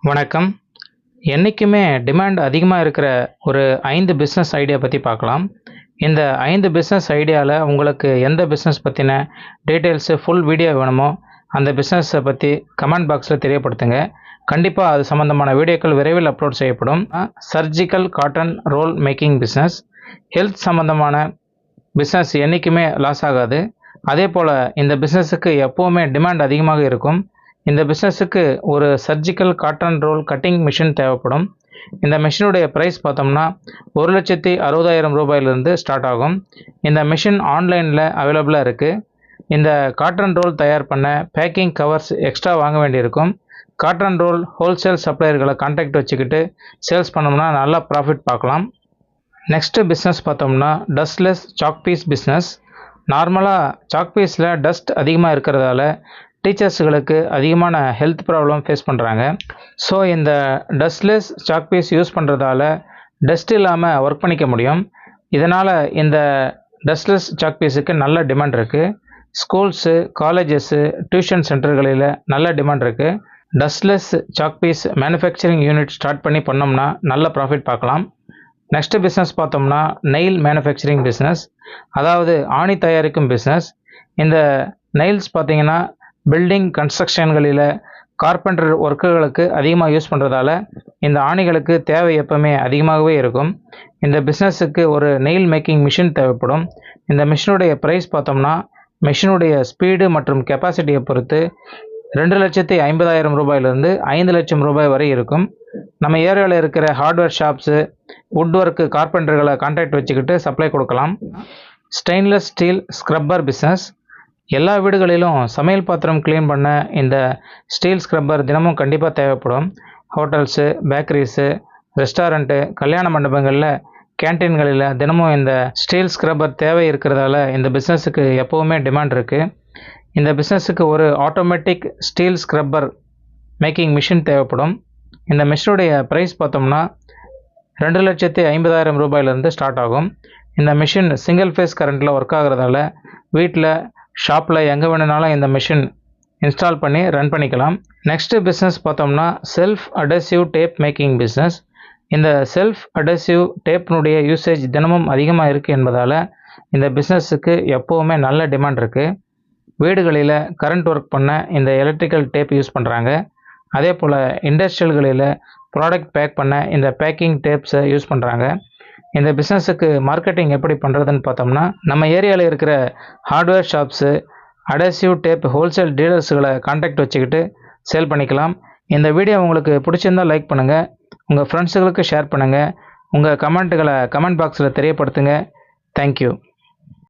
வணக்கம். என்னைக்குமே டிமாண்ட் அதிகமாக இருக்கிற ஒரு 5 பிஸ்னஸ் ஐடியா பற்றி பார்க்கலாம். இந்த 5 பிஸ்னஸ் ஐடியாவில் உங்களுக்கு எந்த பிஸ்னஸ் பற்றின டீட்டெயில்ஸு ஃபுல் வீடியோ வேணுமோ அந்த பிஸ்னஸை பற்றி கமெண்ட் பாக்ஸில் தெரியப்படுத்துங்க. கண்டிப்பாக அது சம்மந்தமான வீடியோக்கள் விரைவில் அப்லோட் செய்யப்படும். Surgical cotton roll making business. Health சம்மந்தமான பிஸ்னஸ் என்றைக்குமே லாஸ் ஆகாது. அதே போல் இந்த பிஸ்னஸுக்கு எப்போவுமே டிமாண்ட் அதிகமாக இருக்கும். இந்த பிஸ்னஸுக்கு ஒரு surgical cotton roll cutting machine தேவைப்படும். இந்த மிஷினுடைய ப்ரைஸ் பார்த்தோம்னா 1,60,000 ரூபாயிலிருந்து ஸ்டார்ட் ஆகும். இந்த மிஷின் ஆன்லைனில் அவைலபிளாக இருக்குது. இந்த காட்டன் ரோல் தயார் பண்ண பேக்கிங் கவர்ஸ் எக்ஸ்ட்ரா வாங்க வேண்டியிருக்கும். காட்டன் ரோல் ஹோல்சேல் சப்ளையர்களை கான்டாக்ட் வச்சுக்கிட்டு சேல்ஸ் பண்ணோம்னா நல்லா ப்ராஃபிட் பார்க்கலாம். நெக்ஸ்ட்டு பிஸ்னஸ் பார்த்தோம்னா டஸ்ட்லெஸ் சாக் பீஸ் பிஸ்னஸ். நார்மலாக சாக் பீஸில் டஸ்ட் அதிகமாக இருக்கிறதால டீச்சர்ஸுகளுக்கு அதிகமான ஹெல்த் ப்ராப்ளம் ஃபேஸ் பண்ணுறாங்க. ஸோ இந்த டஸ்ட்லெஸ் சாக் பீஸ் யூஸ் பண்ணுறதால டஸ்ட் இல்லாமல் ஒர்க் பண்ணிக்க முடியும். இதனால் இந்த டஸ்ட்லெஸ் சாக் பீஸுக்கு நல்ல டிமாண்ட் இருக்குது. ஸ்கூல்ஸு, காலேஜஸ்ஸு, டியூஷன் சென்டர்களில் நல்ல டிமாண்ட் இருக்குது. Dustless chalk piece manufacturing unit start பண்ணோம்னா நல்ல ப்ராஃபிட் பார்க்கலாம். நெக்ஸ்ட்டு பிஸ்னஸ் பார்த்தோம்னா நெயில் மேனுஃபேக்சரிங் பிஸ்னஸ், அதாவது ஆணி தயாரிக்கும் பிஸ்னஸ். இந்த நெயில்ஸ் பார்த்திங்கன்னா பில்டிங் கன்ஸ்ட்ரக்ஷன்களில் கார்பெண்டர் ஒர்க்குகளுக்கு அதிகமாக யூஸ் பண்ணுறதால இந்த ஆணிகளுக்கு தேவை எப்பவுமே அதிகமாகவே இருக்கும். இந்த பிஸ்னஸுக்கு ஒரு நெயில் மேக்கிங் மிஷின் தேவைப்படும். இந்த மிஷினுடைய ப்ரைஸ் பார்த்தோம்னா மிஷினுடைய ஸ்பீடு மற்றும் கெப்பாசிட்டியை பொறுத்து 2,50,000 ரூபாயிலிருந்து 5 லட்சம் ரூபாய் வரை இருக்கும். நம்ம ஏரியாவில் இருக்கிற ஹார்ட்வேர் ஷாப்ஸு, வுட் ஒர்க்கு கார்பெண்டர்களை கான்டாக்ட் வச்சுக்கிட்டு சப்ளை கொடுக்கலாம். Stainless steel scrubber business. எல்லா வீடுகளிலும் சமையல் பாத்திரம் க்ளீன் பண்ண இந்த ஸ்டீல் ஸ்க்ரப்பர் தினமும் கண்டிப்பாக தேவைப்படும். ஹோட்டல்ஸு, பேக்கரிஸு, ரெஸ்டாரண்ட்டு, கல்யாண மண்டபங்களில், கேன்டீன்களில் தினமும் இந்த ஸ்டீல் ஸ்க்ரப்பர் தேவை இருக்கிறதால இந்த பிஸ்னஸுக்கு எப்போவுமே டிமாண்ட் இருக்குது. இந்த பிஸ்னஸுக்கு ஒரு automatic steel scrubber making machine தேவைப்படும். இந்த மிஷினுடைய ப்ரைஸ் பார்த்தோம்னா 2,50,000 ரூபாயிலிருந்து ஸ்டார்ட் ஆகும். இந்த மிஷின் சிங்கிள் ஃபேஸ் கரண்ட்டில் ஒர்க் ஆகிறதால வீட்டில், ஷாப்பில் எங்கே வேணுனாலும் இந்த மிஷின் இன்ஸ்டால் பண்ணி ரன் பண்ணிக்கலாம். நெக்ஸ்ட்டு பிஸ்னஸ் பார்த்தோம்னா self adhesive tape making business. இந்த செல்ஃப் அடசிவ் டேப்னுடைய யூசேஜ் தினமும் அதிகமாக இருக்குது என்பதால் இந்த பிஸ்னஸுக்கு எப்போவுமே நல்ல டிமாண்ட் இருக்குது. வீடுகளில் கரண்ட் ஒர்க் பண்ண இந்த எலக்ட்ரிக்கல் டேப் யூஸ் பண்ணுறாங்க. அதே போல் இண்டஸ்ட்ரியல்களில் ப்ராடக்ட் பேக் பண்ண இந்த பேக்கிங் டேப்ஸை யூஸ் பண்ணுறாங்க. இந்த பிஸ்னஸுக்கு மார்க்கெட்டிங் எப்படி பண்ணுறதுன்னு பார்த்தோம்னா நம்ம ஏரியாவில் இருக்கிற hardware shops, adhesive tape wholesale டீலர்ஸுகளை கான்டாக்ட் வச்சுக்கிட்டு சேல் பண்ணிக்கலாம். இந்த வீடியோ உங்களுக்கு பிடிச்சிருந்தால் லைக் பண்ணுங்கள், உங்கள் ஃப்ரெண்ட்ஸுகளுக்கு ஷேர் பண்ணுங்கள், உங்கள் கமெண்ட்டுகளை கமெண்ட் பாக்ஸில் தெரியப்படுத்துங்க. தேங்க்யூ.